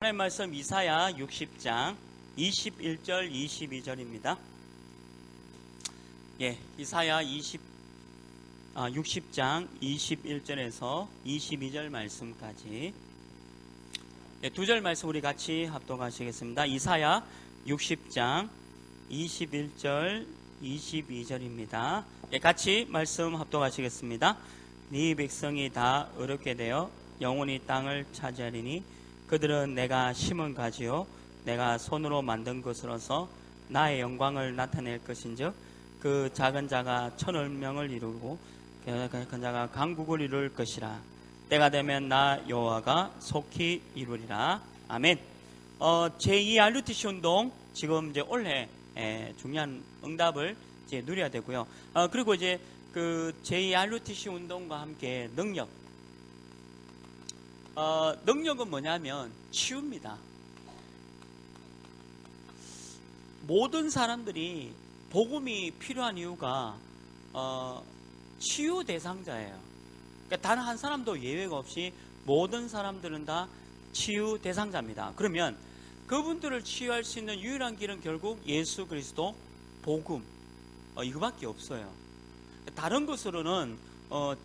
하나님 말씀 이사야 60장 21절 22절입니다. 이사야 60장 21절에서 22절 말씀까지 두 절 말씀 우리 같이 합독하시겠습니다. 이사야 60장 21절 22절입니다. 같이 말씀 합독하시겠습니다. 네 백성이 다 어렵게 되어 영원히 땅을 차지하리니 그들은 내가 심은 가지요 내가 손으로 만든 것으로서 나의 영광을 나타낼 것인즉 그 작은 자가 1000명을 이루고 큰 자가 강국을 이룰 것이라. 때가 되면 나 여호와가 속히 이루리라. 아멘. 제2 RUTC 운동 지금 이제 올해 중요한 응답을 이제 누려야 되고요. 그리고 이제 그 제2 RUTC 운동과 함께 능력은 뭐냐면 치유입니다. 모든 사람들이 복음이 필요한 이유가 치유 대상자예요. 그러니까 단 한 사람도 예외가 없이 모든 사람들은 다 치유 대상자입니다. 그러면 그분들을 치유할 수 있는 유일한 길은 결국 예수 그리스도 복음 이거밖에 없어요. 다른 것으로는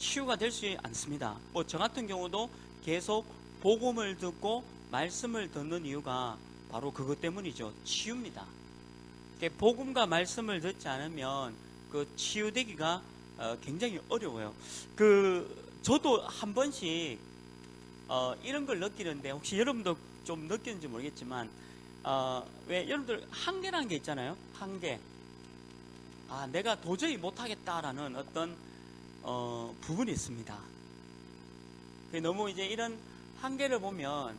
치유가 될 수 않습니다. 저 같은 경우도 계속 복음을 듣고 말씀을 듣는 이유가 바로 그것 때문이죠. 치유입니다. 복음과 말씀을 듣지 않으면 그 치유되기가 굉장히 어려워요. 저도 한 번씩 이런 걸 느끼는데 혹시 여러분도 좀 느끼는지 모르겠지만 왜 여러분들 한계라는 게 있잖아요. 한계. 내가 도저히 못하겠다라는 어떤 부분이 있습니다. 너무 이제 이런 한계를 보면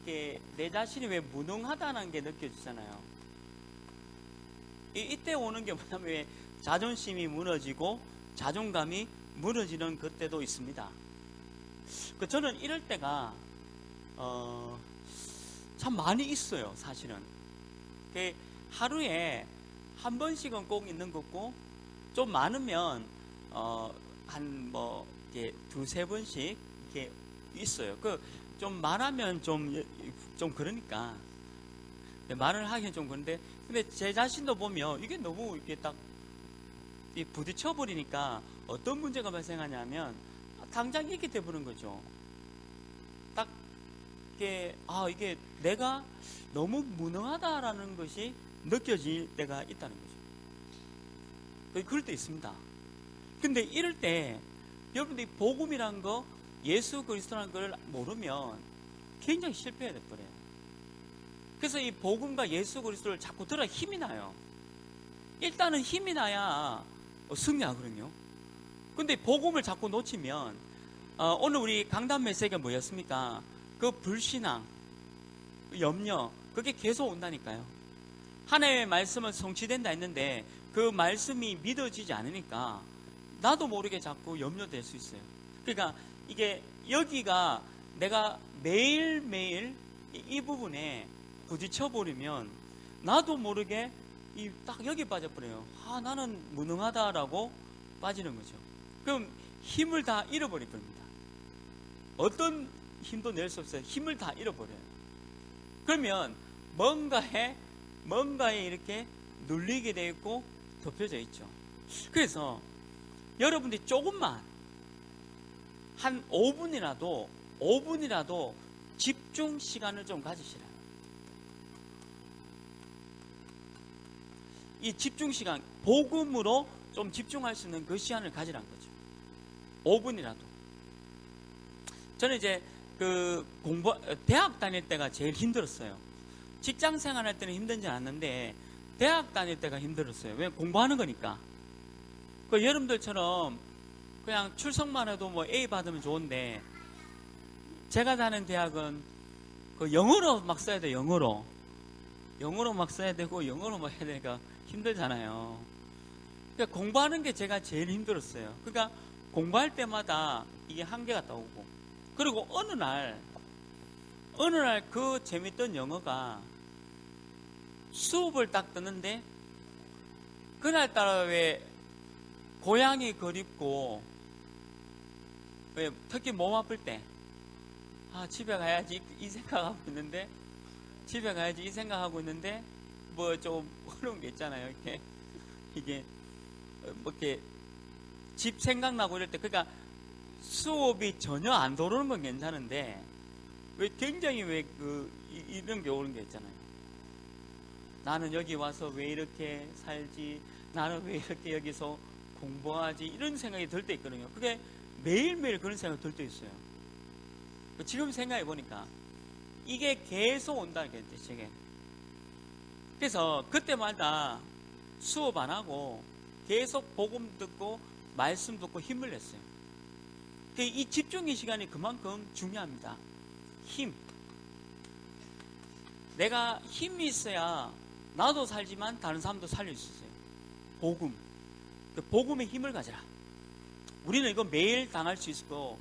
내 자신이 왜 무능하다는 게 느껴지잖아요. 이때 오는 게 뭐냐면 왜 자존심이 무너지고 자존감이 무너지는 그때도 있습니다. 저는 이럴 때가 참 많이 있어요. 사실은 하루에 한 번씩은 꼭 있는 거고 좀 많으면 한 이렇게 두세 번씩 이렇게 있어요. 좀 말하면 좀 그러니까 말을 하기는 좀 그런데 근데 제 자신도 보면 이게 너무 이렇게 딱 부딪혀 버리니까 어떤 문제가 발생하냐면 당장 이렇게 돼버린 거죠. 딱 이게 내가 너무 무능하다라는 것이 느껴질 때가 있다는 거죠. 그럴 때 있습니다. 근데 이럴 때 여러분들이 복음이란 거 예수 그리스도라는 걸 모르면 굉장히 실패해야 돼버려요. 그래서 이 복음과 예수 그리스도를 자꾸 들어야 힘이 나요. 일단은 힘이 나야 승리하거든요. 근데 복음을 자꾸 놓치면 오늘 우리 강단 메시지가 뭐였습니까? 그 불신앙, 염려 그게 계속 온다니까요. 하나님의 말씀은 성취된다 했는데 그 말씀이 믿어지지 않으니까 나도 모르게 자꾸 염려될 수 있어요. 그러니까 이게 여기가 내가 매일매일 이 부분에 부딪혀버리면 나도 모르게 딱 여기 빠져버려요. 나는 무능하다라고 빠지는 거죠. 그럼 힘을 다 잃어버릴 겁니다. 어떤 힘도 낼 수 없어요. 힘을 다 잃어버려요. 그러면 뭔가에 이렇게 눌리게 되어 있고 덮여져 있죠. 그래서 여러분들이 조금만 한 5분이라도 집중 시간을 좀 가지시라. 이 집중 시간, 복음으로 좀 집중할 수 있는 그 시간을 가지라는 거죠. 5분이라도. 저는 이제 대학 다닐 때가 제일 힘들었어요. 직장 생활할 때는 힘들지 않았는데 대학 다닐 때가 힘들었어요. 왜? 공부하는 거니까. 여러분들처럼 그냥 출석만 해도 A 받으면 좋은데 제가 다니는 대학은 영어로 막 써야 돼요. 영어로 막 써야 되고 영어로 막 해야 되니까 힘들잖아요. 그러니까 공부하는 게 제가 제일 힘들었어요. 그러니까 공부할 때마다 이게 한계가 나오고 그리고 어느 날 그 재밌던 영어가 수업을 딱 듣는데 그날따라 왜 고양이 그립고 왜 특히 몸 아플 때 집에 가야지 이 생각하고 있는데, 집에 가야지 이 생각하고 있는데, 뭐 좀 어려운 게 있잖아요. 이게 뭐 이렇게 집 생각나고 이럴 때, 그러니까 수업이 전혀 안 들어오는 건 괜찮은데, 왜 굉장히 이런 게 오는 게 있잖아요. 나는 여기 와서 왜 이렇게 살지? 나는 왜 이렇게 여기서 공부하지? 이런 생각이 들 때 있거든요. 그게 매일매일 그런 생각이 들 때 있어요. 지금 생각해 보니까 이게 계속 온다는 게 뜻이게. 그래서 그때마다 수업 안 하고 계속 복음 듣고 말씀 듣고 힘을 냈어요. 이 집중의 시간이 그만큼 중요합니다. 힘. 내가 힘이 있어야 나도 살지만 다른 사람도 살릴 수 있어요. 복음. 복음의 힘을 가져라. 우리는 이거 매일 당할 수 있고,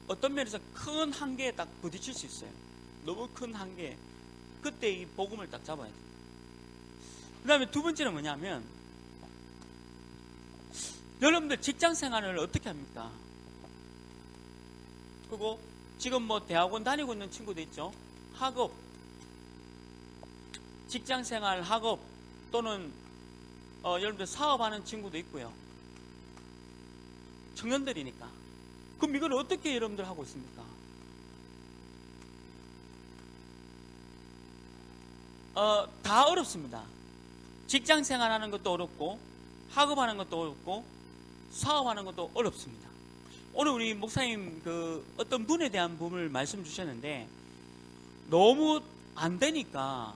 어떤 면에서 큰 한계에 딱 부딪힐 수 있어요. 너무 큰 한계. 그때 이 복음을 딱 잡아야 돼요. 그 다음에 두 번째는 뭐냐면, 여러분들 직장 생활을 어떻게 합니까? 그리고 지금 뭐 대학원 다니고 있는 친구도 있죠. 학업, 직장 생활, 학업, 또는 여러분들 사업하는 친구도 있고요. 청년들이니까. 그럼 이걸 어떻게 여러분들 하고 있습니까? 다 어렵습니다. 직장 생활하는 것도 어렵고, 학업하는 것도 어렵고, 사업하는 것도 어렵습니다. 오늘 우리 목사님 어떤 분에 대한 부분을 말씀 주셨는데, 너무 안 되니까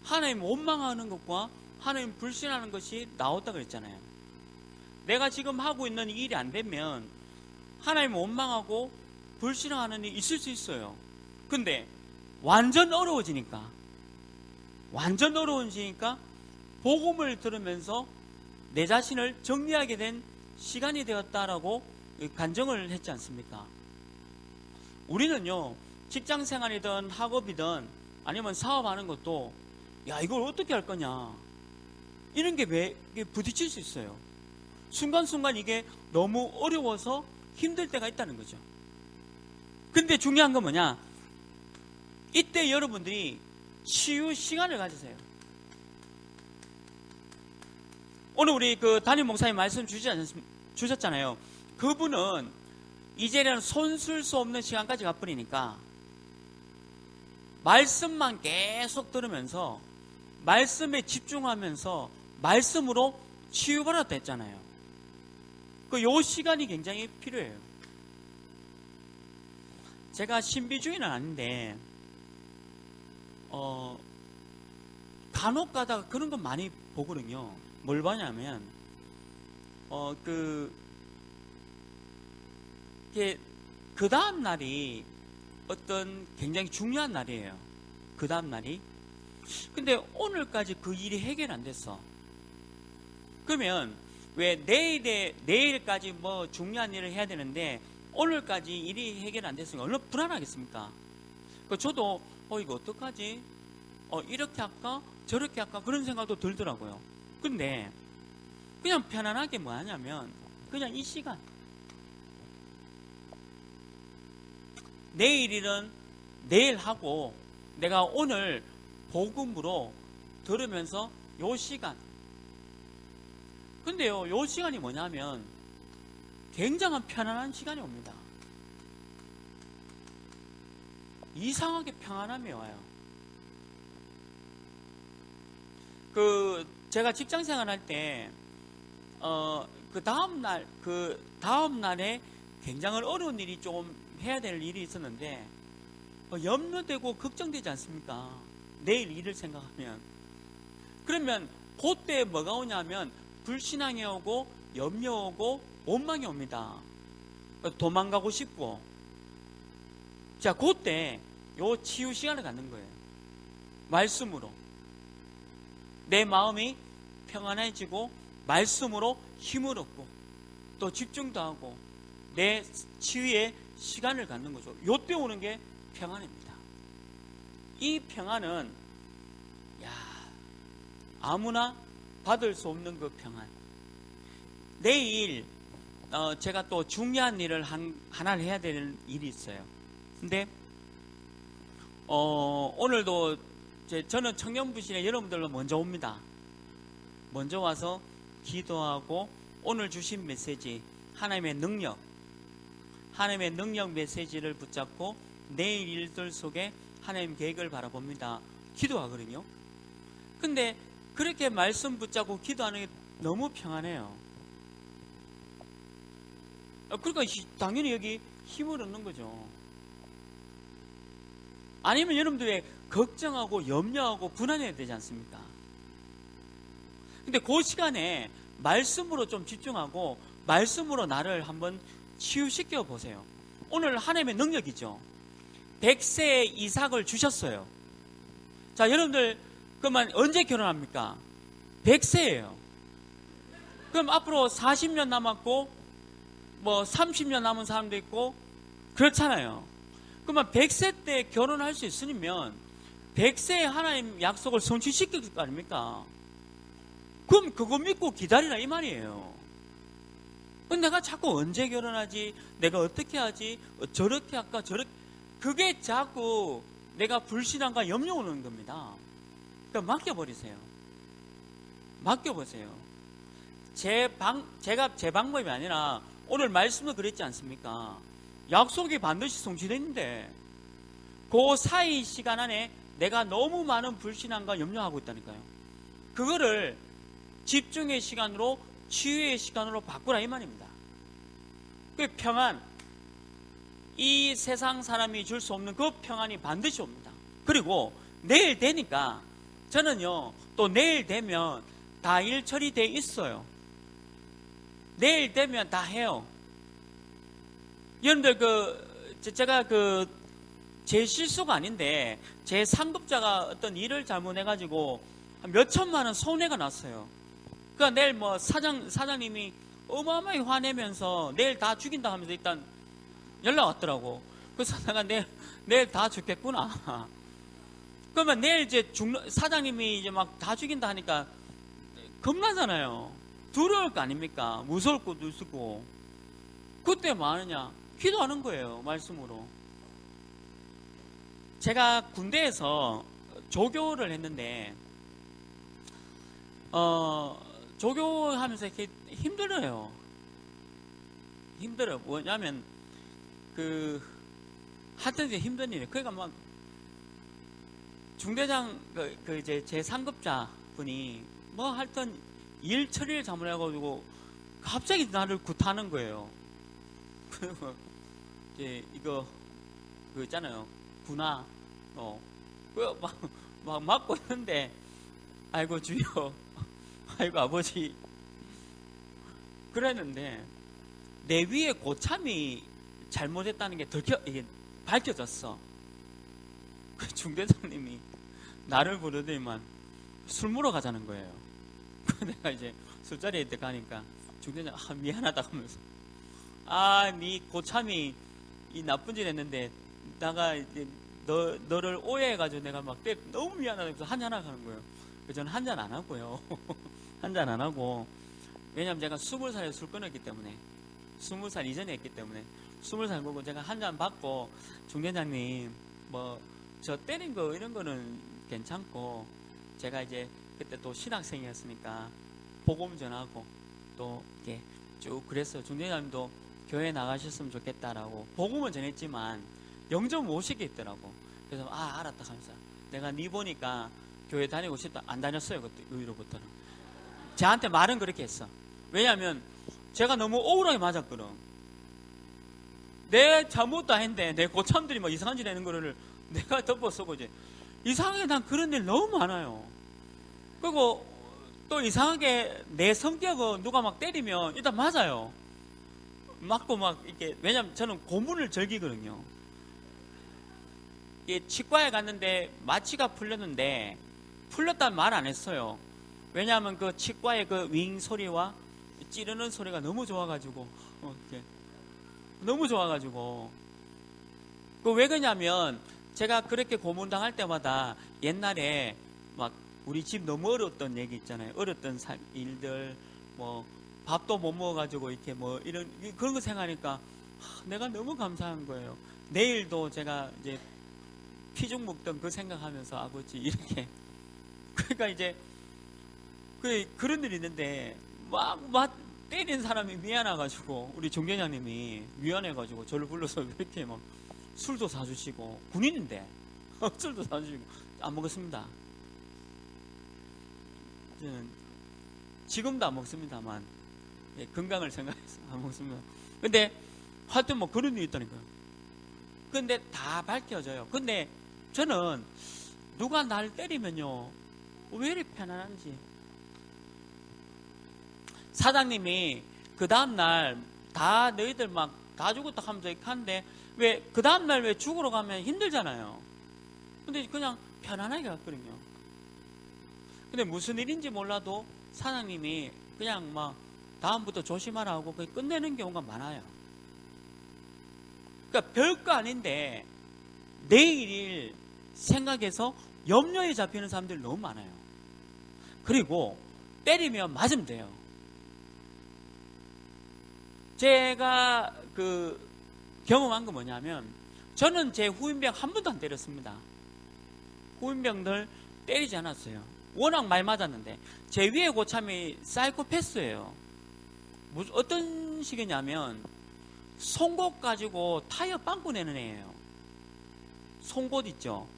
하나님 원망하는 것과 하나님 불신하는 것이 나왔다 그랬잖아요. 내가 지금 하고 있는 이 일이 안 되면 하나님 원망하고 불신하는 일이 있을 수 있어요. 근데 완전 어려워지니까 복음을 들으면서 내 자신을 정리하게 된 시간이 되었다라고 간증을 했지 않습니까? 우리는요, 직장 생활이든 학업이든 아니면 사업하는 것도, 야, 이걸 어떻게 할 거냐, 이런 게 부딪힐 수 있어요. 순간순간 이게 너무 어려워서 힘들 때가 있다는 거죠. 근데 중요한 건 뭐냐, 이때 여러분들이 치유 시간을 가지세요. 오늘 우리 담임 목사님 말씀 주셨잖아요. 그분은 이제는 손쓸 수 없는 시간까지 가버리니까 말씀만 계속 들으면서 말씀에 집중하면서 말씀으로 치유받았다 했잖아요. 요 시간이 굉장히 필요해요. 제가 신비주의는 아닌데 간혹 가다가 그런 거 많이 보거든요. 뭘 봐냐면 그 다음 날이 어떤 굉장히 중요한 날이에요. 그 다음 날이. 근데 오늘까지 그 일이 해결 안 됐어. 그러면 왜 내일까지 뭐 중요한 일을 해야 되는데 오늘까지 일이 해결 안 됐으니까 얼마나 불안하겠습니까? 저도 이거 어떡하지? 이렇게 할까? 저렇게 할까? 그런 생각도 들더라고요. 근데 그냥 편안하게 뭐 하냐면 그냥 이 시간, 내일 일은 내일 하고 내가 오늘 복음으로 들으면서 요 시간. 근데요, 요 시간이 뭐냐면 굉장한 편안한 시간이 옵니다. 이상하게 평안함이 와요. 제가 직장 생활할 때 그 다음 날에 굉장히 어려운 일이 좀 해야 될 일이 있었는데 염려되고 걱정되지 않습니까? 내일 일을 생각하면. 그러면 그때 뭐가 오냐면 불신앙이 오고 염려 오고 원망이 옵니다. 도망가고 싶고. 자, 그때 요 치유 시간을 갖는 거예요. 말씀으로 내 마음이 평안해지고 말씀으로 힘을 얻고 또 집중도 하고 내 치유의 시간을 갖는 거죠. 요때 오는 게 평안입니다. 이 평안은 아무나 받을 수 없는 그 평안. 내일 제가 또 중요한 일을 하나를 해야 되는 일이 있어요. 근데 오늘도 저는 청년부실에 여러분들로 먼저 옵니다. 먼저 와서 기도하고 오늘 주신 메시지 하나님의 능력 메시지를 붙잡고 내일 일들 속에 하나님 계획을 바라봅니다. 기도하거든요. 근데 그렇게 말씀 붙잡고 기도하는 게 너무 평안해요. 그러니까 당연히 여기 힘을 얻는 거죠. 아니면 여러분들 왜 걱정하고 염려하고 불안해야 되지 않습니까? 근데 그 시간에 말씀으로 좀 집중하고 말씀으로 나를 한번 치유시켜 보세요. 오늘 하나님의 능력이죠. 100세의 이삭을 주셨어요. 자, 여러분들 그러면 언제 결혼합니까? 100세예요. 그럼 앞으로 40년 남았고 뭐 30년 남은 사람도 있고 그렇잖아요. 그러면 100세 때 결혼할 수 있으면 100세의 하나님 약속을 성취시킬 거 아닙니까? 그럼 그거 믿고 기다리라 이 말이에요. 내가 자꾸 언제 결혼하지? 내가 어떻게 하지? 저렇게 할까? 저렇게 그게 자꾸 내가 불신앙과 염려 오는 겁니다. 그러니까 맡겨버리세요. 맡겨보세요. 제가 제 방법이 아니라 오늘 말씀도 그랬지 않습니까? 약속이 반드시 성취되는데 그 사이 시간 안에 내가 너무 많은 불신앙과 염려하고 있다니까요. 그거를 집중의 시간으로 치유의 시간으로 바꾸라 이 말입니다. 그 평안, 이 세상 사람이 줄 수 없는 그 평안이 반드시 옵니다. 그리고 내일 되니까 저는요 또 내일 되면 다 일 처리돼 있어요. 내일 되면 다 해요. 여러분들 제가 제 실수가 아닌데 제 상급자가 어떤 일을 잘못해가지고 몇 천만 원 손해가 났어요. 그러니까 내일 뭐 사장님이 어마어마하게 화내면서 내일 다 죽인다 하면서 일단 연락 왔더라고. 그래서 내가 내일 다 죽겠구나. 그러면 내일 이제 사장님이 이제 막 다 죽인다 하니까 겁나잖아요. 두려울 거 아닙니까? 무서울 것도 있고. 그때 뭐 하느냐? 기도하는 거예요. 말씀으로. 제가 군대에서 조교를 했는데 조교하면서 이렇게 힘들어요. 뭐냐면 하여튼 이제 힘든 일이에요. 그러니까 막 중대장 이제 제 상급자 분이 뭐 하여튼 일 처리를 잘못해가지고 갑자기 나를 굿하는 거예요. 그리고 이제 이거 있잖아요. 군화 막 맞고 있는데 아이고 주여, 아이고 아버지 그랬는데 내 위에 고참이 잘못했다는 게 이게 밝혀졌어. 그 중대장님이 나를 부르더니만 술 먹으러 가자는 거예요. 그 내가 이제 술자리에 때 가니까 중대장 미안하다 하면서 네 고참이 이 나쁜 짓 했는데 내가 이제 너를 오해해가지고 내가 막 너무 미안하다면서 한잔 하고 가는 거예요. 그래서 저는 한잔 안 하고요. 한잔 안 하고, 왜냐면 제가 20살에 술 끊었기 때문에 20살 이전에 했기 때문에 20살 보고 제가 한잔 받고 중대장님 뭐 저 때린 거 이런 거는 괜찮고 제가 이제 그때 또 신학생이었으니까 복음 전하고 또 이렇게 쭉 그랬어요. 중대장님도 교회 나가셨으면 좋겠다라고 복음은 전했지만 영접 못 시켰더라고. 그래서 알았다 하면서 내가 네 보니까 교회 다니고 싶다. 안 다녔어요. 그때 의로부터는. 저한테 말은 그렇게 했어. 왜냐하면 제가 너무 억울하게 맞았거든. 내 잘못도 했는데 내 고참들이 막 이상한 짓 하는 거를 내가 덮어쓰고 이제 이상하게 난 그런 일 너무 많아요. 그리고 또 이상하게 내 성격은 누가 막 때리면 일단 맞아요. 맞고 막 이렇게, 왜냐면 저는 고문을 즐기거든요. 치과에 갔는데 마취가 풀렸는데 풀렸다는 말 안 했어요. 왜냐하면 그 치과의 그 윙 소리와 찌르는 소리가 너무 좋아가지고 너무 좋아가지고 왜 그러냐면 제가 그렇게 고문당할 때마다 옛날에 막 우리 집 너무 어려웠던 얘기 있잖아요. 어렸던 일들 뭐 밥도 못 먹어가지고 이렇게 뭐 이런 그런 거 생각하니까 내가 너무 감사한 거예요. 내일도 제가 이제 피죽 먹던 그 생각하면서 아버지 이렇게 그러니까 이제 그런 일이 있는데 막 때린 사람이 미안해가지고 우리 종경장님이 미안해가지고 저를 불러서 이렇게 막 술도 사주시고 군인인데 술도 사주시고 안 먹었습니다. 저는 지금도 안 먹습니다만 건강을 생각해서 안 먹습니다. 근데 하여튼 뭐 그런 일이 있다니까요. 근데 다 밝혀져요. 근데 저는 누가 날 때리면요 왜 이렇게 편안한지. 사장님이 그 다음날 다 너희들 막 다 죽었다 하면서 이렇게 하는데 왜 그 다음날 왜 죽으러 가면 힘들잖아요. 근데 그냥 편안하게 갔거든요. 근데 무슨 일인지 몰라도 사장님이 그냥 막 다음부터 조심하라 하고 그냥 끝내는 경우가 많아요. 그러니까 별거 아닌데 내일 생각해서 염려에 잡히는 사람들이 너무 많아요. 그리고 때리면 맞으면 돼요. 제가 경험한 거 뭐냐면 저는 제 후임병 한 번도 안 때렸습니다. 후임병들 때리지 않았어요. 워낙 많이 맞았는데 제 위에 고참이 사이코패스예요. 어떤 식이냐면 송곳 가지고 타이어 빵꾸 내는 애예요. 송곳 있죠.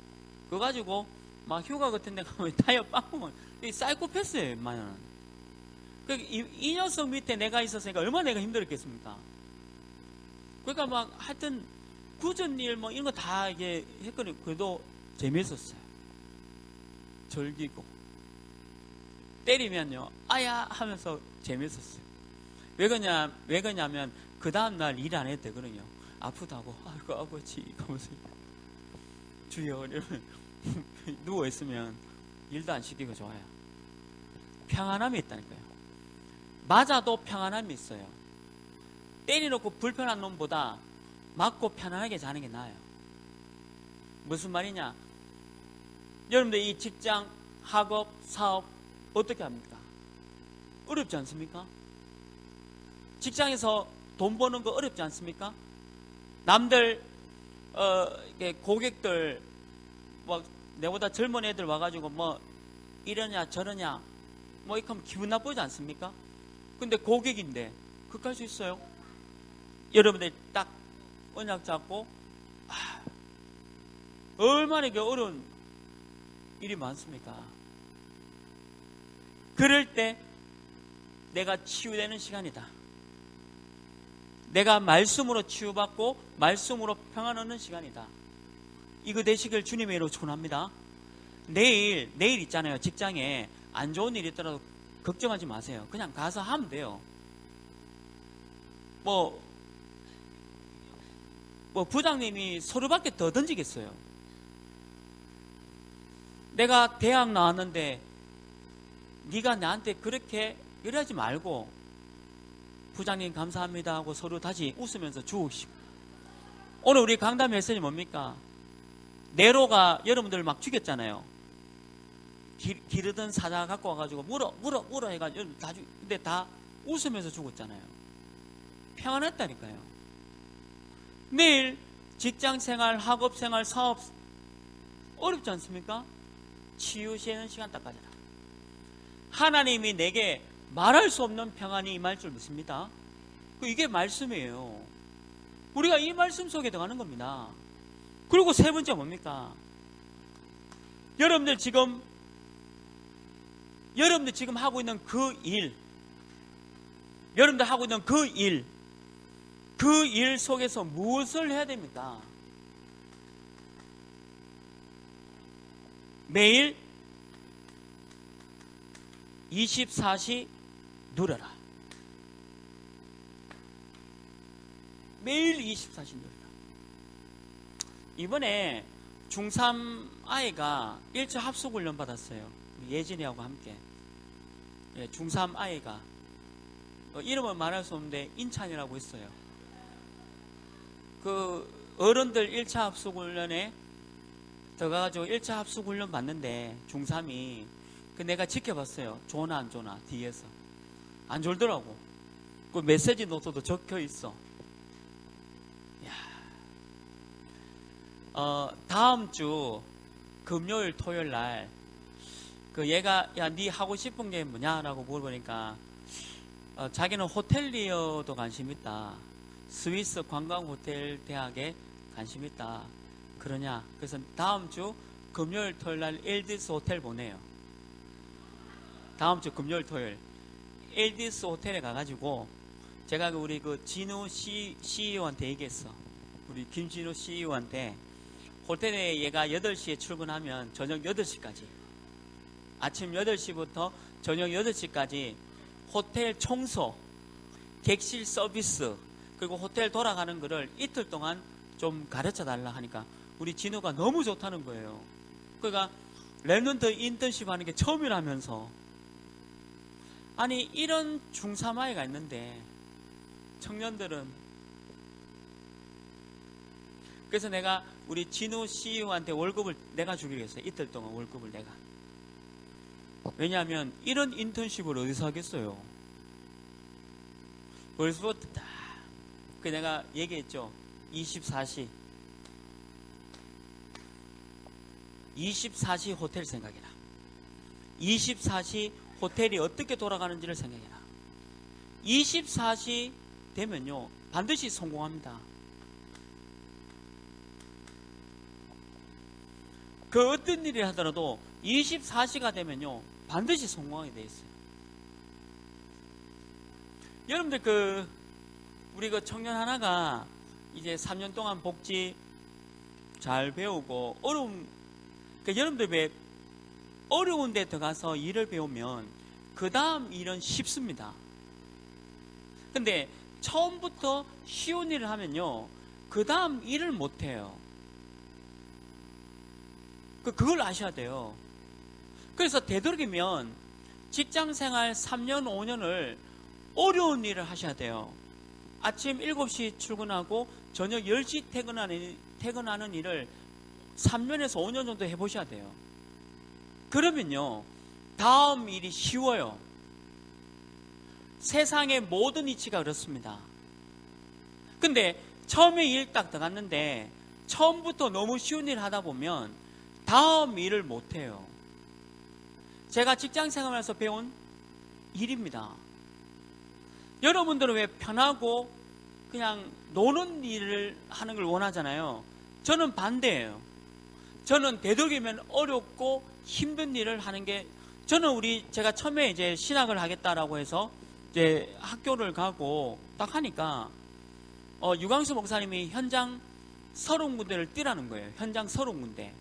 그거 가지고 막 휴가 같은 데 가면 타이어 빵꾸만 사이코패스예요. 웬만하면. 이 녀석 밑에 내가 있었으니까 얼마나 내가 힘들었겠습니까? 그러니까 막 하여튼 굳은 일 뭐 이런 거 다 이게 했거든요. 그래도 재밌었어요. 즐기고 때리면요 아야 하면서 재밌었어요. 왜 그러냐면 그 다음날 일 안 했대거든요. 아프다고 아이고 아버지 하면서 주여 이러면 누워있으면 일도 안 시키고 좋아요. 평안함이 있다니까요. 맞아도 평안함이 있어요. 때려놓고 불편한 놈보다 맞고 편안하게 자는 게 나아요. 무슨 말이냐? 여러분들 이 직장, 학업, 사업 어떻게 합니까? 어렵지 않습니까? 직장에서 돈 버는 거 어렵지 않습니까? 남들 고객들 뭐 내보다 젊은 애들 와가지고 뭐 이러냐 저러냐 뭐 이렇게 하면 기분 나쁘지 않습니까? 근데 고객인데 그렇게 할 수 있어요? 여러분들 딱 언약 잡고 얼마나 이게 어려운 일이 많습니까? 그럴 때 내가 치유되는 시간이다. 내가 말씀으로 치유받고 말씀으로 평안 얻는 시간이다. 이거 되시길 주님의 이름으로 축원합니다. 내일 있잖아요. 직장에 안 좋은 일이 있더라도 걱정하지 마세요. 그냥 가서 하면 돼요. 뭐 부장님이 서류밖에 더 던지겠어요. 내가 대학 나왔는데 네가 나한테 그렇게 이러지 말고 부장님 감사합니다 하고 서로 다시 웃으면서 주우시고. 오늘 우리 강단 메시지 뭡니까? 네로가 여러분들 막 죽였잖아요. 기르던 사자 갖고 와가지고 물어 해가지고 근데 다 웃으면서 죽었잖아요. 평안했다니까요. 내일 직장생활, 학업생활, 사업 어렵지 않습니까? 치유시는 시간 딱 가져라. 하나님이 내게 말할 수 없는 평안이 임할 줄 믿습니다. 이게 말씀이에요. 우리가 이 말씀 속에 들어가는 겁니다. 그리고 세 번째 뭡니까? 여러분들 지금 하고 있는 그 일, 여러분들 하고 있는 그 일 속에서 무엇을 해야 됩니까? 매일 24시 누려라. 매일 24시 누려라. 이번에 중3 아이가 1차 합숙훈련 받았어요. 예진이하고 함께. 중3 아이가 이름은 말할 수 없는데 인찬이라고 있어요. 그 어른들 1차 합숙훈련에 들어가가지고 1차 합숙훈련 받는데 중3이 내가 지켜봤어요. 좋나 안 좋나 뒤에서 안 졸더라고. 그 메시지 노트도 적혀 있어. 야, 다음 주 금요일 토요일 날 얘가 야 니 하고 싶은 게 뭐냐라고 물어보니까 자기는 호텔리어도 관심 있다. 스위스 관광 호텔 대학에 관심 있다. 그러냐? 그래서 다음 주 금요일 토요일 날 엘디스 호텔 보내요. 다음 주 금요일 토요일 엘디스 호텔에 가가지고 제가 우리 진우 CEO한테 얘기했어. 우리 김진우 CEO한테 호텔에 얘가 8시에 출근하면 저녁 8시까지 아침 8시부터 저녁 8시까지 호텔 청소, 객실 서비스 그리고 호텔 돌아가는 거를 이틀 동안 좀 가르쳐 달라 하니까 우리 진우가 너무 좋다는 거예요. 그러니까 랩런트 인턴십 하는 게 처음이라면서 아니 이런 중3 아이가 있는데 청년들은 그래서 내가 우리 진우 CEO한테 월급을 내가 주기로 했어요. 이틀 동안 월급을 내가. 왜냐하면 이런 인턴십을 어디서 하겠어요. 벌써부터 딱 그 내가 얘기했죠. 24시 호텔 생각해라. 24시 호텔이 어떻게 돌아가는지를 생각해라. 24시 되면요 반드시 성공합니다. 그 어떤 일을 하더라도 24시가 되면요 반드시 성공하게 돼 있어요. 여러분들 우리 청년 하나가 이제 3년 동안 복지 잘 배우고 여러분들 왜 어려운 데 들어가서 일을 배우면 그 다음 일은 쉽습니다. 근데 처음부터 쉬운 일을 하면요 그 다음 일을 못해요. 그걸 아셔야 돼요. 그래서 되도록이면 직장생활 3년 5년을 어려운 일을 하셔야 돼요. 아침 7시 출근하고 저녁 10시 퇴근하는 일을 3년에서 5년 정도 해보셔야 돼요. 그러면요 다음 일이 쉬워요. 세상의 모든 이치가 그렇습니다. 근데 처음에 일 딱 들어갔는데 처음부터 너무 쉬운 일 하다 보면 다음 일을 못해요. 제가 직장생활에서 배운 일입니다. 여러분들은 왜 편하고 그냥 노는 일을 하는 걸 원하잖아요. 저는 반대예요. 저는 되도록이면 어렵고 힘든 일을 하는 게 저는 제가 처음에 이제 신학을 하겠다라고 해서 이제 학교를 가고 딱 하니까 유광수 목사님이 현장 30군데를 뛰라는 거예요. 현장 30군데.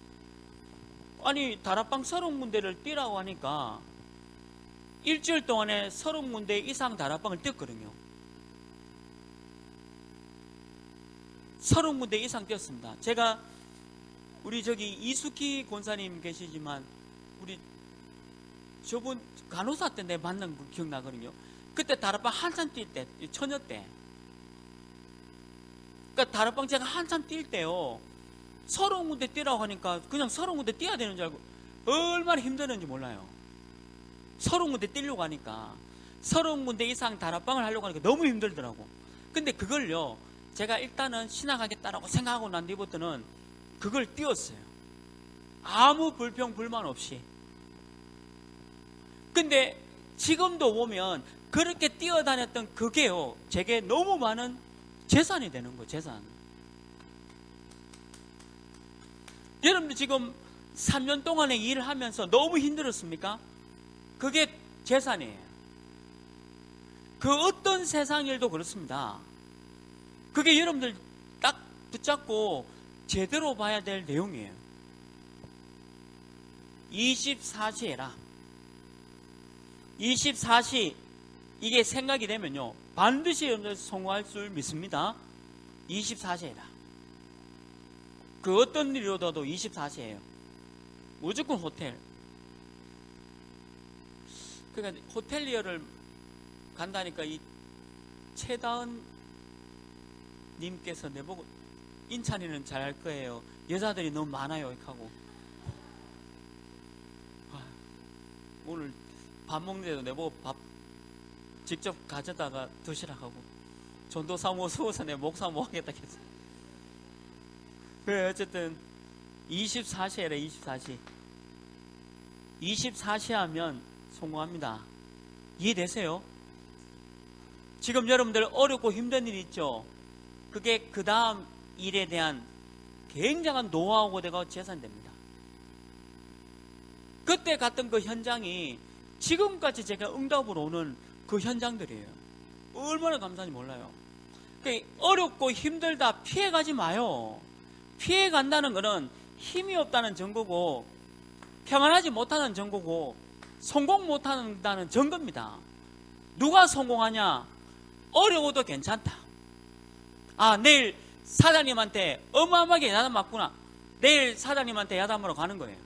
아니 다락방 30군데를 뛰라고 하니까 일주일 동안에 30군데 이상 다락방을 뛰었거든요. 30군데 이상 뛰었습니다. 제가 우리 이수키 권사님 계시지만 우리 저분 간호사 때 내가 만난 거 기억나거든요. 그때 다락방 한참 뛸 때, 처녀 때. 그러니까 다락방 제가 한참 뛸 때요. 30군데 뛰라고 하니까 그냥 30군데 뛰어야 되는 줄 알고 얼마나 힘드는지 몰라요. 30군데 뛰려고 하니까 30군데 이상 다락방을 하려고 하니까 너무 힘들더라고. 근데 그걸요 제가 일단은 신학하겠다라고 생각하고 난 뒤부터는 그걸 뛰었어요. 아무 불평 불만 없이. 근데 지금도 보면 그렇게 뛰어다녔던 그게요 제게 너무 많은 재산이 되는 거예요. 재산. 여러분들 지금 3년 동안의 일을 하면서 너무 힘들었습니까? 그게 재산이에요. 그 어떤 세상 일도 그렇습니다. 그게 여러분들 딱 붙잡고 제대로 봐야 될 내용이에요. 24시 해라. 24시 이게 생각이 되면요 반드시 여러분들 성공할 줄 믿습니다. 24시 해라. 그 어떤 일이라도 24시예요. 무조건 호텔. 그러니까 호텔리어를 간다니까 이 최다은 님께서 내보고 인찬이는 잘할 거예요. 여자들이 너무 많아요. 이렇게 하고 오늘 밥 먹는데도 내보고 밥 직접 가져다가 드시라고 하고 전도사모 수호사 내 목사 뭐 하겠다 했어. 어쨌든 24시에래 24시. 24시 하면 성공합니다. 이해되세요? 지금 여러분들 어렵고 힘든 일 있죠? 그게 그 다음 일에 대한 굉장한 노하우가 되고 재산이 됩니다. 그때 갔던 그 현장이 지금까지 제가 응답으로 오는 그 현장들이에요. 얼마나 감사한지 몰라요. 그러니까 어렵고 힘들다 피해가지 마요. 피해간다는 것은 힘이 없다는 증거고 평안하지 못하는 증거고 성공 못한다는 증거입니다. 누가 성공하냐? 어려워도 괜찮다. 아, 내일 사장님한테 어마어마하게 야단 맞구나. 내일 사장님한테 야단으로 가는 거예요.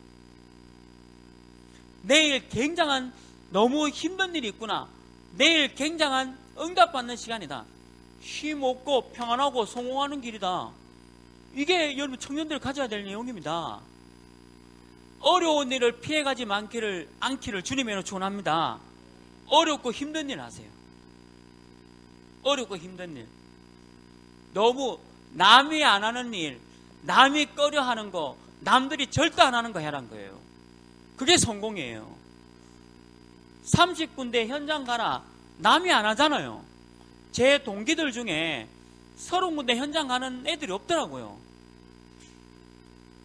내일 굉장한 너무 힘든 일이 있구나. 내일 굉장한 응답받는 시간이다. 쉼 없고 평안하고 성공하는 길이다. 이게 여러분 청년들 가져야 될 내용입니다. 어려운 일을 피해가지 않기를 주님의 축원합니다. 어렵고 힘든 일 하세요. 어렵고 힘든 일. 너무 남이 안 하는 일, 남이 꺼려 하는 거, 남들이 절대 안 하는 거 해라는 거예요. 그게 성공이에요. 30군데 현장 가라. 남이 안 하잖아요. 제 동기들 중에 30군데 현장 가는 애들이 없더라고요.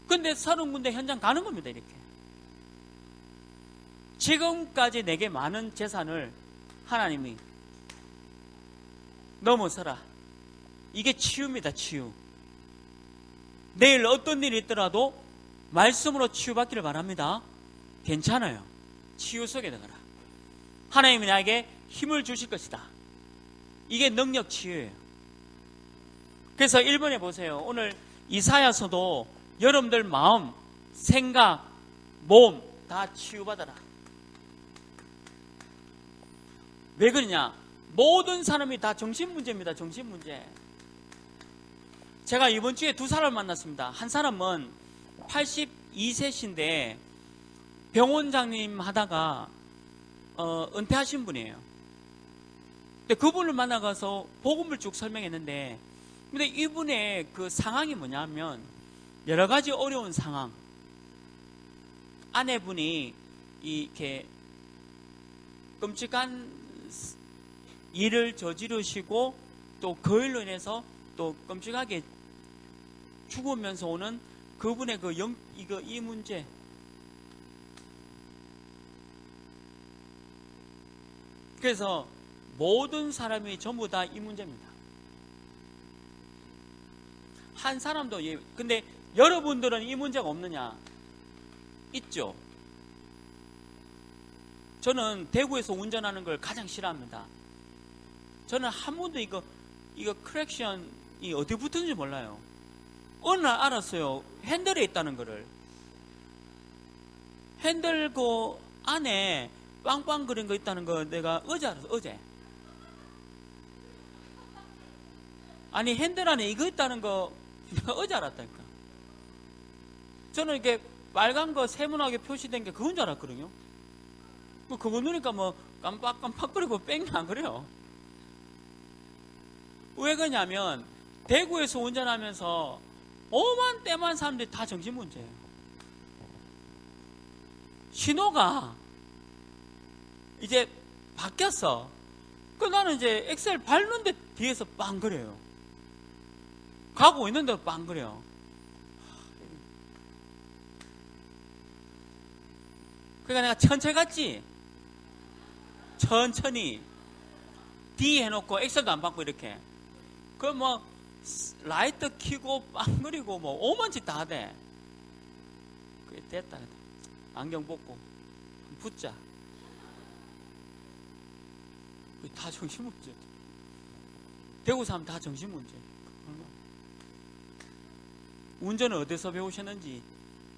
근데 30군데 현장 가는 겁니다. 이렇게. 지금까지 내게 많은 재산을 하나님이 넘어서라. 이게 치유입니다. 치유. 내일 어떤 일이 있더라도 말씀으로 치유받기를 바랍니다. 괜찮아요. 치유 속에 들어가라. 하나님이 나에게 힘을 주실 것이다. 이게 능력 치유예요. 그래서 1번에 보세요. 오늘 이사야서도 여러분들 마음, 생각, 몸 다 치유받아라. 왜 그러냐? 모든 사람이 다 정신문제입니다. 정신문제. 제가 이번 주에 두 사람을 만났습니다. 한 사람은 82세신데 병원장님 하다가 은퇴하신 분이에요. 근데 그분을 만나가서 복음을 쭉 설명했는데, 근데 이분의 그 상황이 뭐냐면 여러 가지 어려운 상황. 아내분이 이렇게 끔찍한 일을 저지르시고 또 그 일로 인해서 또 끔찍하게 죽으면서 오는 그분의 이 문제. 그래서 모든 사람이 전부 다 이 문제입니다. 한 사람도. 근데 여러분들은 이 문제가 없느냐? 있죠. 저는 대구에서 운전하는 걸 가장 싫어합니다. 저는 한 번도 이거 크랙션이 어디 붙은지 몰라요. 어느 날 알았어요. 핸들에 있다는 거를. 핸들 그 안에 빵빵 그린 거 있다는 거 내가 어제 알았어. 어제. 아니, 핸들 안에 이거 있다는 거 내가 어제 알았다니까. 저는 이게 빨간 거 세모나게 표시된 게 그건 줄 알았거든요. 그거 누니까 뭐 깜빡깜빡거리고 뺑이 안 그래요. 왜 그러냐면 대구에서 운전하면서 오만 때만 사람들이 다 정신문제예요. 신호가 이제 바뀌었어. 나는 이제 엑셀 밟는데 뒤에서 빵 그래요. 가고 있는데 빵 그래요. 그러니까 내가 천천히 갔지. 천천히 D 해놓고 엑셀도 안 밟고 이렇게. 그 뭐 라이트 켜고 빵 그리고 뭐 오만 짓 다 하대. 그게 됐다. 안경 벗고 붙자. 다 정신문제. 대구 사람 다 정신문제. 운전을 어디서 배우셨는지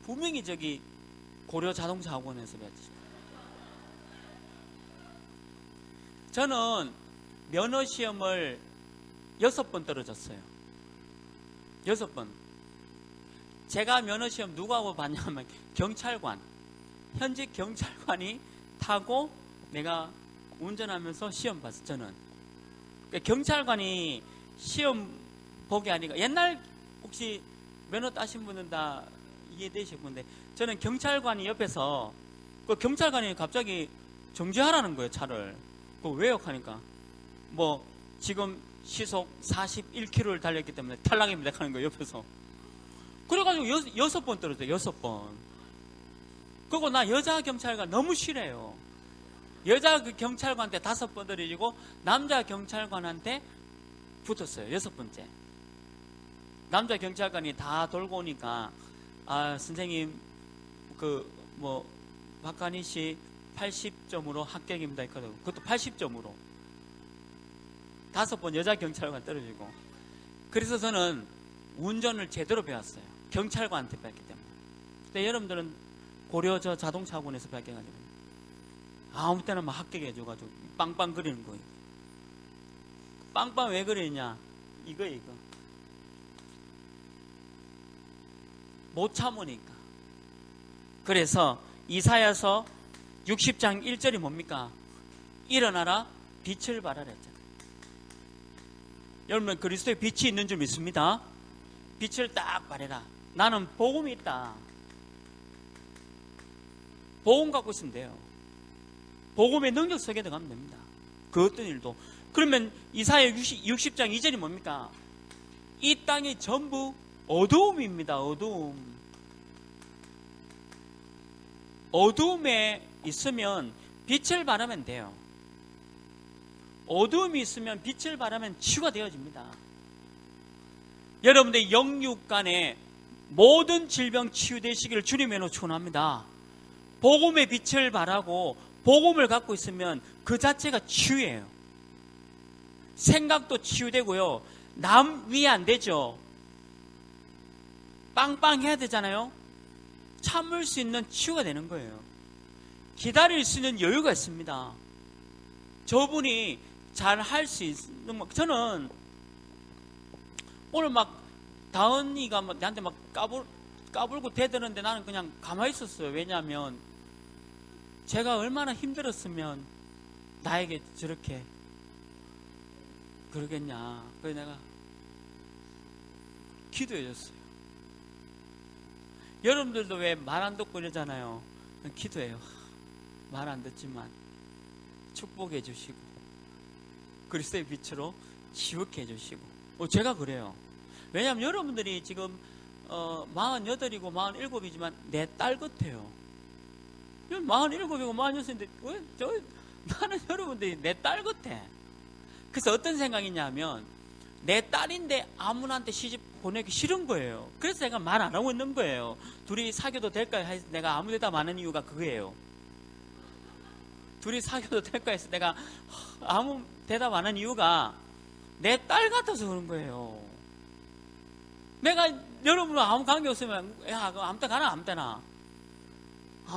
분명히 저기 고려 자동차 학원에서 배웠지. 저는 면허 시험을 6번 떨어졌어요. 6번. 제가 면허 시험 누구하고 봤냐면 경찰관. 현직 경찰관이 타고 내가 운전하면서 시험 봤어. 저는. 그러니까 경찰관이 시험 보게 하니까, 옛날 혹시 면허 따신 분은 다 이해되실 건데, 저는 경찰관이 옆에서, 그 경찰관이 갑자기 정지하라는 거예요, 차를. 그 왜요? 하니까, 뭐, 지금 시속 41km를 달렸기 때문에 탈락입니다. 하는 거예요, 옆에서. 그래가지고 6번 떨어져요, 6번. 그리고 나 여자 경찰관 너무 싫어요. 여자 그 경찰관한테 5번 떨어지고, 남자 경찰관한테 붙었어요, 6번째. 남자 경찰관이 다 돌고 오니까, 아, 선생님, 박간희 씨 80점으로 합격입니다. 했거든요. 그것도 80점으로. 5번 여자 경찰관 떨어지고. 그래서 저는 운전을 제대로 배웠어요. 경찰관한테 배웠기 때문에. 근데 여러분들은 고려 저 자동차 학원에서 배워가지고 아무 때나 막 합격해줘가지고 빵빵 거리는 거예요. 빵빵 왜 그러냐? 이거. 못 참으니까. 그래서 이사야서 60장 1절이 뭡니까? 일어나라 빛을 발하라 했잖아요. 여러분 그리스도의 빛이 있는 줄 믿습니다. 빛을 딱 발해라. 나는 복음이 있다. 복음 갖고 있으면 돼요. 복음의 능력 속에 들어가면 됩니다. 그 어떤 일도. 그러면 이사야 60장 2절이 뭡니까? 이 땅이 전부 어두움입니다. 어두움. 어두움에 있으면 빛을 발하면 돼요. 어두움이 있으면 빛을 발하면 치유가 되어집니다. 여러분들 영육 간에 모든 질병 치유되시기를 주님의 축원합니다. 복음의 빛을 발하고 복음을 갖고 있으면 그 자체가 치유예요. 생각도 치유되고요. 남 위에 안 되죠. 빵빵해야 되잖아요. 참을 수 있는 치유가 되는 거예요. 기다릴 수 있는 여유가 있습니다. 저분이 잘 할 수 있는, 저는 오늘 막 다은이가 나한테 막 까불고 대드는데 나는 그냥 가만히 있었어요. 왜냐하면 제가 얼마나 힘들었으면 나에게 저렇게 그러겠냐. 그래서 내가 기도해 줬어요. 여러분들도 왜 말 안 듣고 이러잖아요. 기도해요. 말 안 듣지만 축복해 주시고 그리스도의 빛으로 치유케 해 주시고. 제가 그래요. 왜냐하면 여러분들이 지금 48이고 47이지만 내 딸 같아요. 47이고 46인데 왜 나는 여러분들이 내 딸 같아. 그래서 어떤 생각이냐면 내 딸인데 아무나한테 시집 보내기 싫은 거예요. 그래서 제가 말 안 하고 있는 거예요. 둘이 사귀어도 될까요? 해서 내가 아무 데다 많은 이유가 그거예요. 둘이 사귀어도 될까 해서 내가 아무 대답 안 한 이유가 내 딸 같아서 그런 거예요. 내가 여러분과 아무 관계 없으면 야 아무 때 가나 아무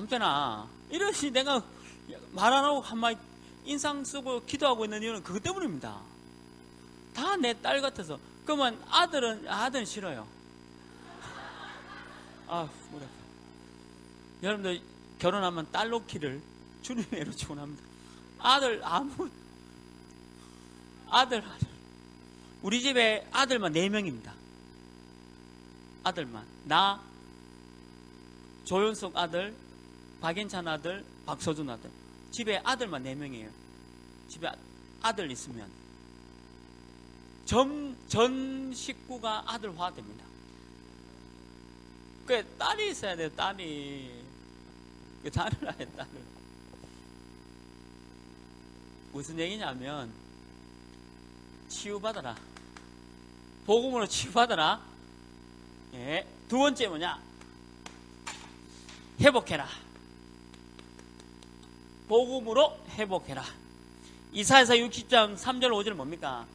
때나 이러시 내가 말 안 하고 한마디 인상 쓰고 기도하고 있는 이유는 그것 때문입니다. 다 내 딸 같아서. 그러면 아들은 싫어요. 머리 아파. 여러분들 결혼하면 딸 놓기를 주님으로 축원합니다. 아들 우리 집에 아들만 4명입니다. 아들만. 나, 조윤석 아들, 박인찬 아들, 박서준 아들. 집에 아들만 4명이에요. 집에 아들 있으면 전 식구가 아들화됩니다. 그 딸이 있어야 돼요. 딸이. 그 딸을 아예 딸을. 무슨 얘기냐면 치유받아라. 복음으로 치유받아라. 예. 두 번째 뭐냐? 회복해라. 복음으로 회복해라. 이사야서 60장 3절 5절은 뭡니까?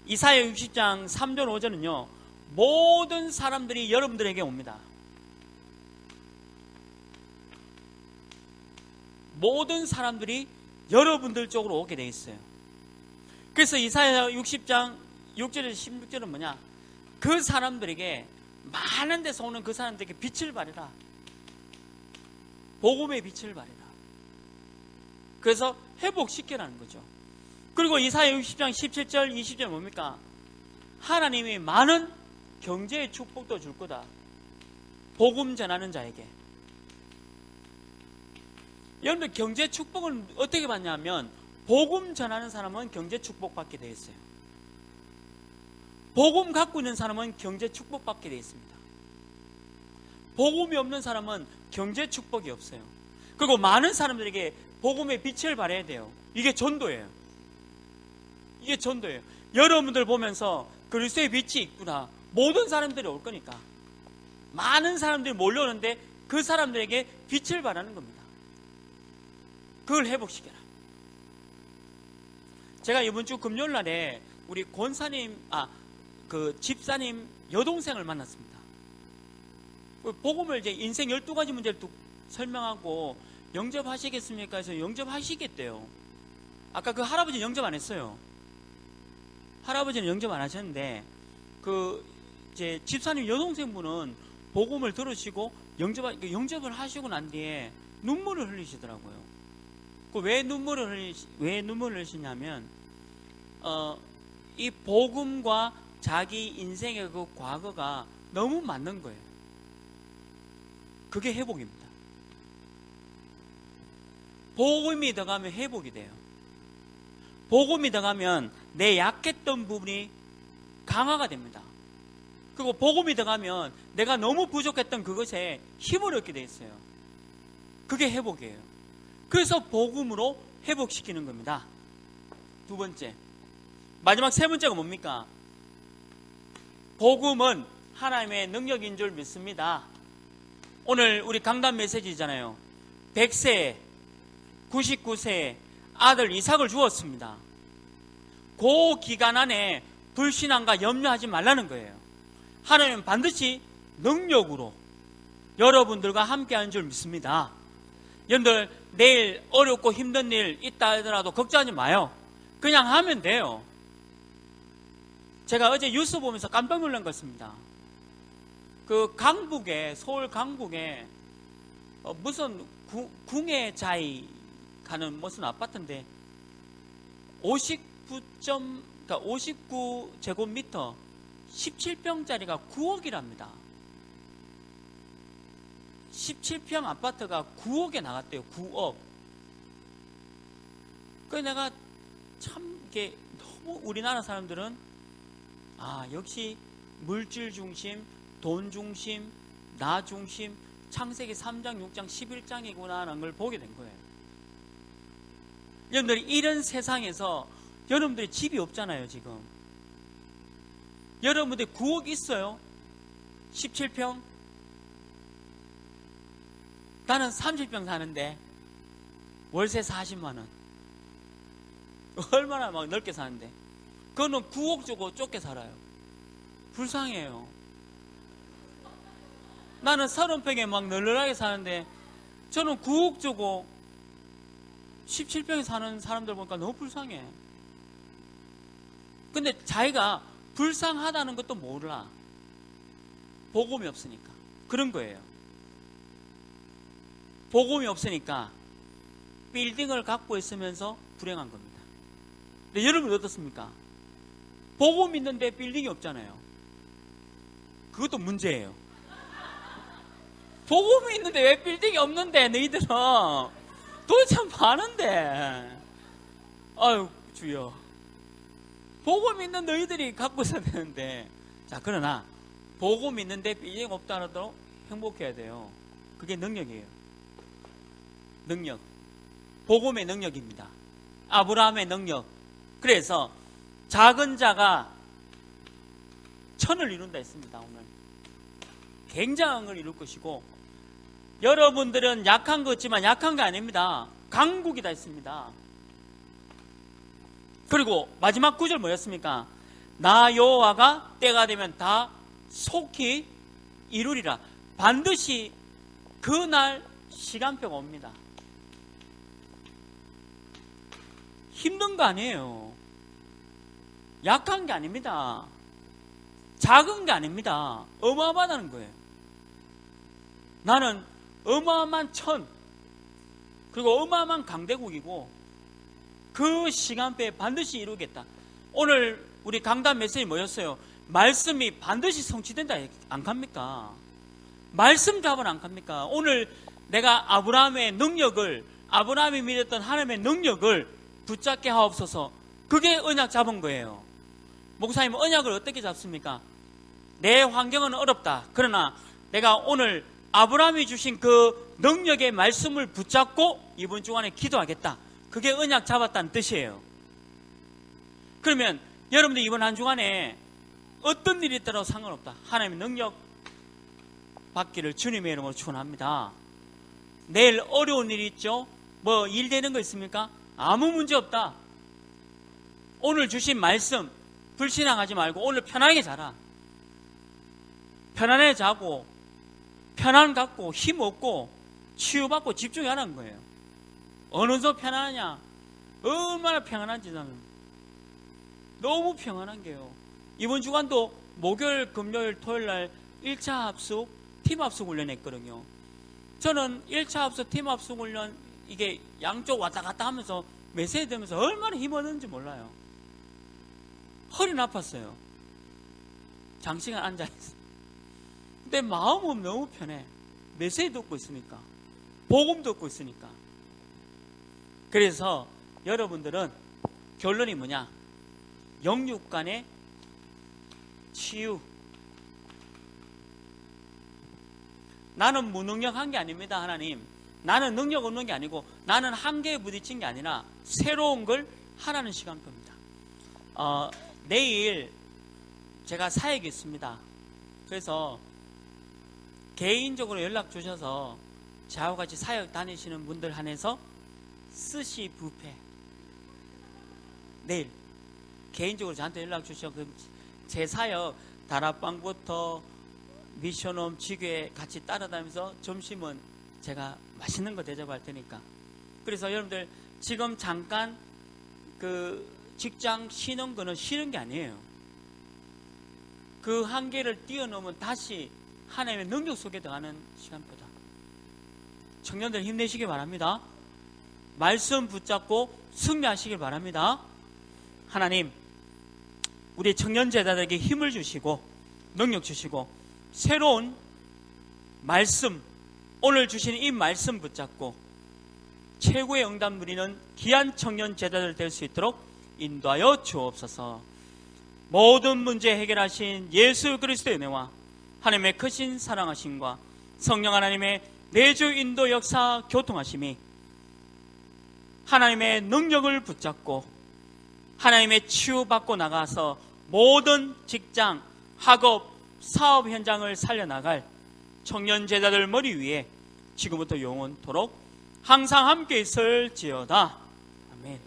이사야 60장 3절 5절은요 모든 사람들이 여러분들에게 옵니다. 모든 사람들이 여러분들 쪽으로 오게 돼 있어요. 그래서 이사야 60장 6절에서 16절은 뭐냐? 그 사람들에게 많은 데서 오는 그 사람들에게 빛을 발해라. 복음의 빛을 발해라. 그래서 회복시키라는 거죠. 그리고 이사야 60장 17절 20절 뭡니까? 하나님이 많은 경제의 축복도 줄 거다. 복음 전하는 자에게. 여러분들 경제 축복은 어떻게 받냐면 복음 전하는 사람은 경제 축복받게 되어 있어요. 복음 갖고 있는 사람은 경제 축복받게 되어 있습니다. 복음이 없는 사람은 경제 축복이 없어요. 그리고 많은 사람들에게 복음의 빛을 발해야 돼요. 이게 전도예요. 이게 전도예요. 여러분들 보면서 그리스도의 빛이 있구나. 모든 사람들이 올 거니까. 많은 사람들이 몰려오는데 그 사람들에게 빛을 발하는 겁니다. 그걸 회복시켜라. 제가 이번 주 금요일 날에 우리 권사님, 그 집사님 여동생을 만났습니다. 복음을 이제 인생 12가지 문제를 설명하고 영접하시겠습니까? 해서 영접하시겠대요. 아까 그 할아버지는 영접 안 했어요. 할아버지는 영접 안 하셨는데 그 제 집사님 여동생분은 복음을 들으시고 영접을 하시고 난 뒤에 눈물을 흘리시더라고요. 왜 눈물을 흘리시냐면 이 복음과 자기 인생의 그 과거가 너무 맞는 거예요. 그게 회복입니다. 복음이 들어가면 회복이 돼요. 복음이 들어가면 내 약했던 부분이 강화가 됩니다. 그리고 복음이 들어가면 내가 너무 부족했던 그것에 힘을 얻게 돼 있어요. 그게 회복이에요. 그래서 복음으로 회복시키는 겁니다. 두 번째, 마지막 세 번째가 뭡니까? 복음은 하나님의 능력인 줄 믿습니다. 오늘 우리 강단 메시지잖아요. 100세, 99세 아들 이삭을 주었습니다. 그 기간 안에 불신앙과 염려하지 말라는 거예요. 하나님은 반드시 능력으로 여러분들과 함께하는 줄 믿습니다. 여러분들 내일 어렵고 힘든 일 있다 하더라도 걱정하지 마요. 그냥 하면 돼요. 제가 어제 뉴스 보면서 깜짝 놀란 것입니다. 그 강북에, 서울 강북에 무슨 궁예자이 가는 무슨 아파트인데 59제곱미터 17평짜리가 9억이랍니다. 17평 아파트가 9억에 나갔대요. 9억. 그래서 내가 참 이게 너무 우리나라 사람들은 역시 물질 중심, 돈 중심, 나 중심, 창세기 3장, 6장, 11장이구나 하는 걸 보게 된 거예요. 여러분들이 이런 세상에서 여러분들이 집이 없잖아요, 지금. 여러분들이 9억 있어요? 17평? 나는 30평 사는데 월세 40만 원. 얼마나 막 넓게 사는데. 그거는 9억 주고 좁게 살아요. 불쌍해요. 나는 30평에 막 널널하게 사는데 저는 9억 주고 17평에 사는 사람들 보니까 너무 불쌍해. 근데 자기가 불쌍하다는 것도 몰라. 복음이 없으니까. 그런 거예요. 복음이 없으니까 빌딩을 갖고 있으면서 불행한 겁니다. 근데 여러분 어떻습니까? 복음이 있는데 빌딩이 없잖아요. 그것도 문제예요. 복음이 있는데 왜 빌딩이 없는데 너희들은 도대체 많은데. 아유 주여. 복음 있는 너희들이 갖고 있어야 되는데. 자, 그러나 복음 있는데 빌딩 없다 하더라도 행복해야 돼요. 그게 능력이에요. 능력. 복음의 능력입니다. 아브라함의 능력. 그래서 작은 자가 천을 이룬다 했습니다. 오늘 굉장한 걸 이룰 것이고, 여러분들은 약한 것 같지만 약한 게 아닙니다. 강국이다 했습니다. 그리고 마지막 구절 뭐였습니까? 나 여호와가 때가 되면 다 속히 이루리라. 반드시 그날 시간표가 옵니다. 힘든 거 아니에요. 약한 게 아닙니다. 작은 게 아닙니다. 어마어마하다는 거예요. 나는 어마어마한 천, 그리고 어마어마한 강대국이고 그 시간표에 반드시 이루겠다. 오늘 우리 강단 메시지 뭐였어요? 말씀이 반드시 성취된다 안 갑니까? 말씀 잡으러 안 갑니까? 오늘 내가 아브라함의 능력을, 아브라함이 믿었던 하나님의 능력을 붙잡게 하옵소서. 그게 언약 잡은 거예요. 목사님은 언약을 어떻게 잡습니까? 내 환경은 어렵다. 그러나 내가 오늘 아브라함이 주신 그 능력의 말씀을 붙잡고 이번 주간에 기도하겠다. 그게 언약 잡았다는 뜻이에요. 그러면 여러분들 이번 한 주간에 어떤 일이 있더라도 상관없다. 하나님의 능력 받기를 주님의 이름으로 축원합니다. 내일 어려운 일이 있죠? 뭐 일 되는 거 있습니까? 아무 문제 없다. 오늘 주신 말씀 불신앙하지 말고 오늘 편하게 자라. 편안하게 자고 편안 갖고 힘 얻고 치유받고 집중하라는 거예요. 어느 정도 편안하냐? 얼마나 평안한지 나는 너무 평안한 게요. 이번 주간도 목요일, 금요일, 토요일 날 1차 합숙, 팀 합숙 훈련 했거든요. 저는 1차 합숙, 팀 합숙 훈련 이게 양쪽 왔다 갔다 하면서 메시지 되면서 얼마나 힘 얻는지 몰라요. 허리는 아팠어요. 장시간 앉아있어요. 근데 마음은 너무 편해. 메시지 듣고 있으니까. 복음 듣고 있으니까. 그래서 여러분들은 결론이 뭐냐? 영육 간의 치유. 나는 무능력한 게 아닙니다, 하나님. 나는 능력 없는 게 아니고 나는 한계에 부딪힌 게 아니라 새로운 걸 하라는 시간 겁니다. 내일 제가 사역이 있습니다. 그래서 개인적으로 연락 주셔서 저하고 같이 사역 다니시는 분들 한해서 스시 뷔페 내일 개인적으로 저한테 연락 주셔서 제 사역 다락방부터 미션홈 지교에 같이 따라다니면서 점심은 제가 맛있는 거 대접할 테니까. 그래서 여러분들 지금 잠깐 그 직장 쉬는 거는 쉬는 게 아니에요. 그 한계를 뛰어넘으면 다시 하나님의 능력 속에 들어가는 시간보다. 청년들 힘내시기 바랍니다. 말씀 붙잡고 승리하시길 바랍니다. 하나님, 우리 청년 제자들에게 힘을 주시고 능력 주시고 새로운 말씀, 오늘 주신 이 말씀 붙잡고 최고의 응답 누리는 귀한 청년 제자들 될 수 있도록 인도하여 주옵소서. 모든 문제 해결하신 예수 그리스도의 은혜와 하나님의 크신 사랑하심과 성령 하나님의 내주 인도 역사 교통하심이 하나님의 능력을 붙잡고 하나님의 치유받고 나가서 모든 직장, 학업, 사업 현장을 살려나갈 청년 제자들 머리 위에 지금부터 영원토록 항상 함께 있을지어다. 아멘.